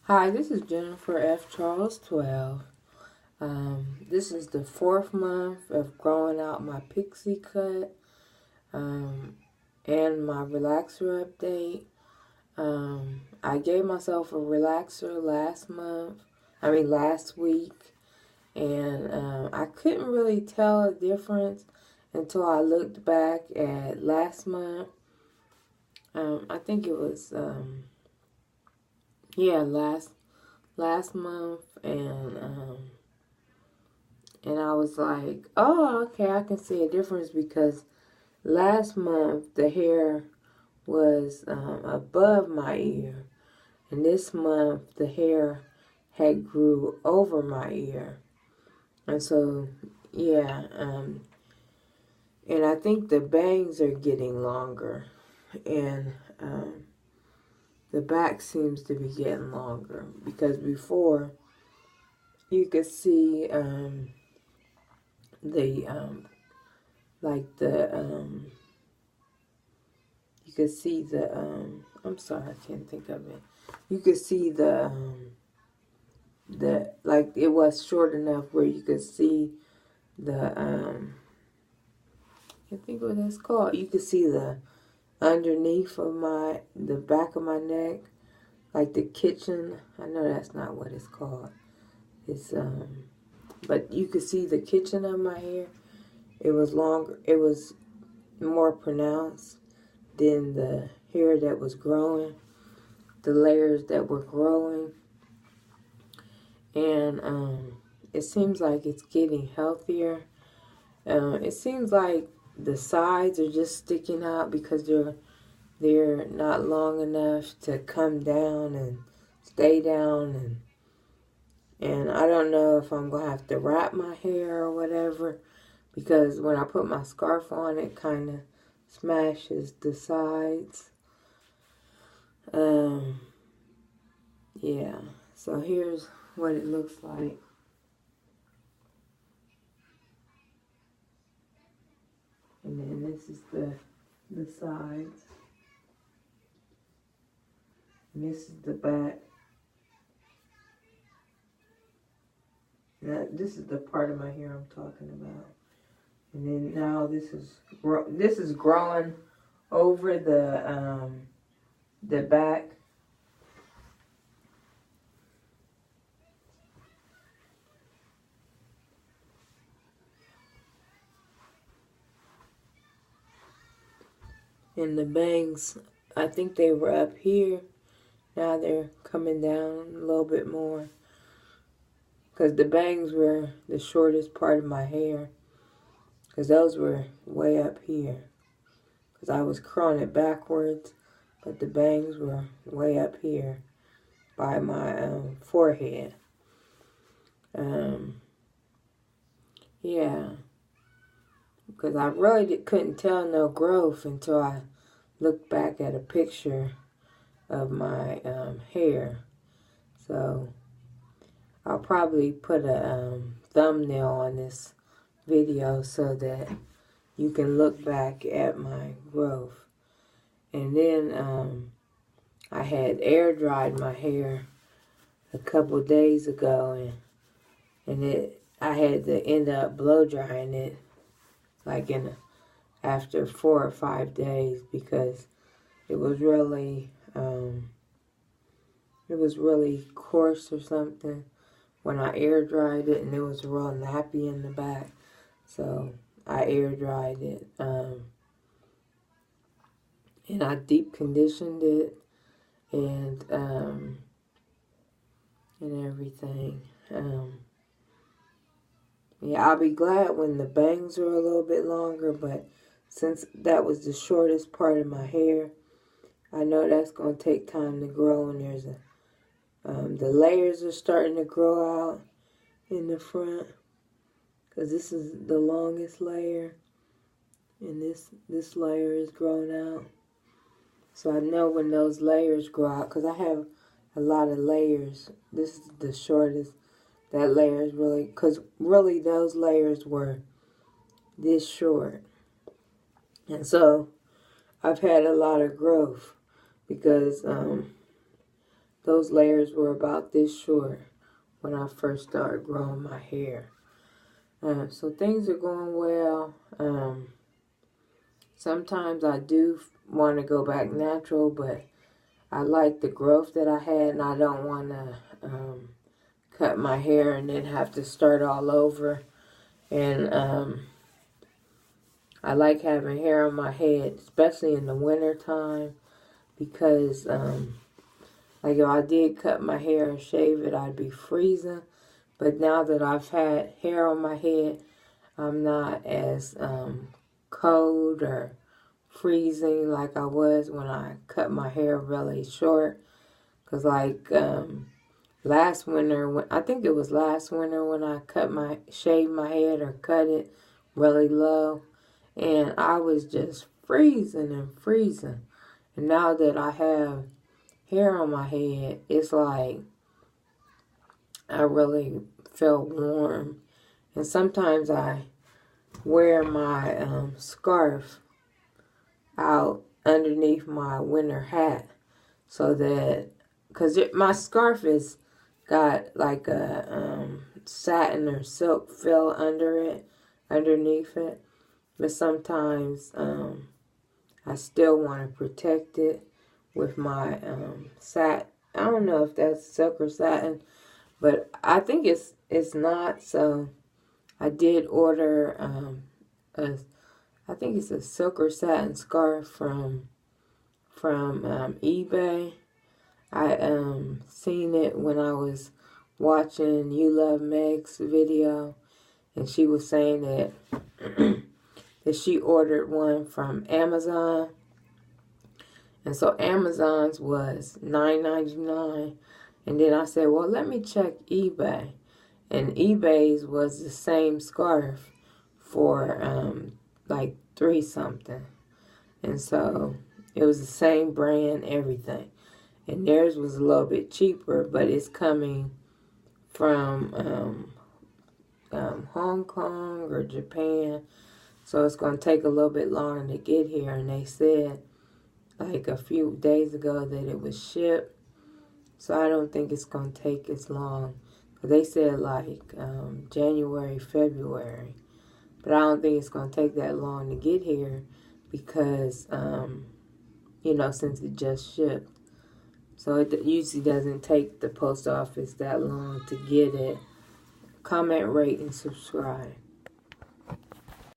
Hi, this is Jennifer F. Charles 12. This is the 4th month of growing out my pixie cut and my relaxer update. I gave myself a relaxer last week, and I couldn't really tell a difference until I looked back at last month. I think it was, last month, and I was like, oh, okay, I can see a difference because last month the hair was above my ear, and this month the hair had grew over my ear. And so, yeah, and I think the bangs are getting longer, and the back seems to be getting longer because before you could see the you could see the I'm sorry, I can't think of it. You could see the like it was short enough where you could see the I can't think what that's called. You could see the underneath of the back of my neck, like the kitchen. I know that's not what it's called. It's but you could see the kitchen of my hair. It was longer. It was more pronounced than the hair that was growing, the layers that were growing. And it seems like it's getting healthier. It seems like the sides are just sticking out because they're not long enough to come down and stay down, and I don't know if I'm gonna have to wrap my hair or whatever, because when I put my scarf on, it kind of smashes the sides. Yeah, so here's what it looks like. And then this is the sides. And this is the back. Now, this is the part of my hair I'm talking about. And then now this is growing over the back. And the bangs, I think they were up here. Now they're coming down a little bit more. Because the bangs were the shortest part of my hair. Because those were way up here. Because I was curling it backwards. But the bangs were way up here by my forehead. Yeah. Because I really couldn't tell no growth until I looked back at a picture of my hair. So I'll probably put a thumbnail on this video so that you can look back at my growth. And then I had air dried my hair a couple days ago, and I had to end up blow drying it like after 4 or 5 days because it was really coarse or something when I air dried it, and it was real nappy in the back. So I air dried it, and I deep conditioned it, and everything. Yeah, I'll be glad when the bangs are a little bit longer, but since that was the shortest part of my hair, I know that's going to take time to grow, and there's the layers are starting to grow out in the front, because this is the longest layer, and this layer is growing out. So I know when those layers grow out, because I have a lot of layers. This is the shortest. That layer is really, because really those layers were this short. And so I've had a lot of growth because those layers were about this short when I first started growing my hair. So things are going well. Sometimes I do want to go back natural, but I like the growth that I had, and I don't want to cut my hair and then have to start all over. And I like having hair on my head, especially in the winter time, because like if I did cut my hair and shave it, I'd be freezing. But now that I've had hair on my head, I'm not as cold or freezing like I was when I cut my hair really short. Because like last winter, I think it was last winter when I shaved my head or cut it really low. And I was just freezing and freezing. And now that I have hair on my head, it's like I really feel warm. And sometimes I wear my scarf out underneath my winter hat, so that, because my scarf is got like a satin or silk feel underneath it, but sometimes I still want to protect it with my satin. I don't know if that's silk or satin, but I think it's not. So I did order I think it's a silk or satin scarf from eBay. I seen it when I was watching You Love Meg's video, and she was saying that that she ordered one from Amazon. And so Amazon's was $9.99. And then I said, well, let me check eBay. And eBay's was the same scarf for like $3 something. And so it was the same brand, everything. And theirs was a little bit cheaper, but it's coming from Hong Kong or Japan. So it's going to take a little bit longer to get here. And they said like a few days ago that it was shipped. So I don't think it's going to take as long. They said like January, February. But I don't think it's going to take that long to get here because, you know, since it just shipped. So it usually doesn't take the post office that long to get it. Comment, rate, and subscribe.